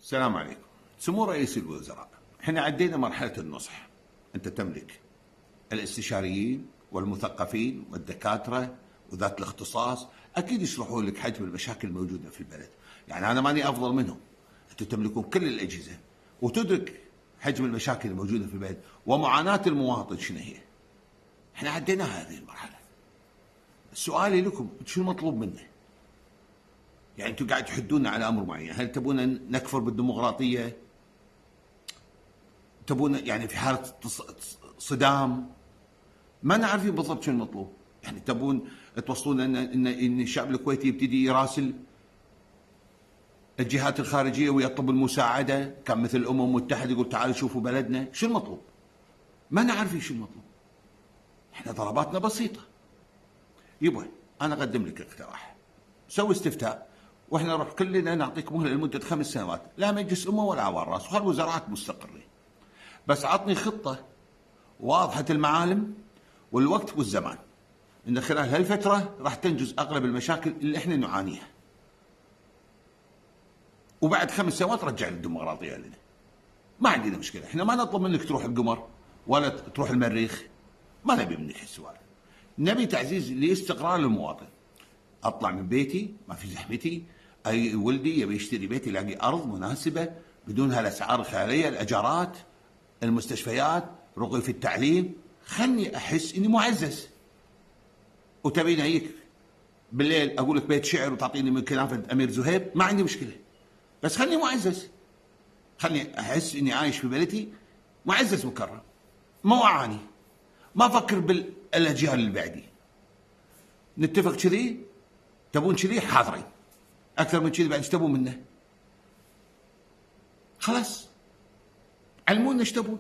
السلام عليكم. سمو رئيس الوزراء، احنا عدينا مرحلة النصح. انت تملك الاستشاريين والمثقفين والدكاترة وذات الاختصاص، اكيد يشرحون لك حجم المشاكل الموجودة في البلد. يعني انا ماني افضل منهم. انتم تملكون كل الاجهزة وتدرك حجم المشاكل الموجودة في البلد ومعاناة المواطن شنو هي. احنا عدينا هذه المرحلة. سؤالي لكم، شو المطلوب منا؟ يعني انتم قاعد تحدونا على امر معين، هل تبون نكفر بالديمقراطيه؟ تبون يعني في حاله صدام؟ ما نعرفين بالضبط شو المطلوب. يعني تبون توصلون ان الشعب الكويتي يبتدي يراسل الجهات الخارجيه ويطلب المساعده، كان مثل الامم المتحده يقول تعالوا شوفوا بلدنا، شو المطلوب؟ ما نعرفين شو المطلوب. احنا طلباتنا بسيطه. يبا انا اقدم لك اقتراح، سوي استفتاء واحنا نروح كلنا نعطيك مهله لمده 5 سنوات، لا مجلس امه ولا عوار راس، وخلوا وزارات مستقرين. بس عطني خطه واضحه المعالم والوقت والزمان، ان خلال هالفتره راح تنجز اغلب المشاكل اللي احنا نعانيها. وبعد 5 سنوات رجع الديمقراطيه لنا. ما عندنا مشكله، احنا ما نطلب منك تروح القمر ولا تروح المريخ، ما نبي منك هالسوالف. نبي تعزيز لاستقرار المواطن. اطلع من بيتي ما في زحمتي، اي ولدي يبي يشتري بيت يلاقي ارض مناسبه بدون هالاسعار الخياليه، الاجارات، المستشفيات، رقي في التعليم، خلني احس اني معزز. وتبيني هيك بالليل اقول لك بيت شعر وتعطيني من كنافه امير زهيب، ما عندي مشكله، بس خلني معزز، خلني احس اني عايش في بلدي معزز مكرم، ما اعاني، ما افكر بالاجيال اللي بعدي. نتفق كذي؟ تبون كذي؟ حاضرين. اكثر من كذي بعد ايش تبون منه؟ خلاص علمونا ايش تبون.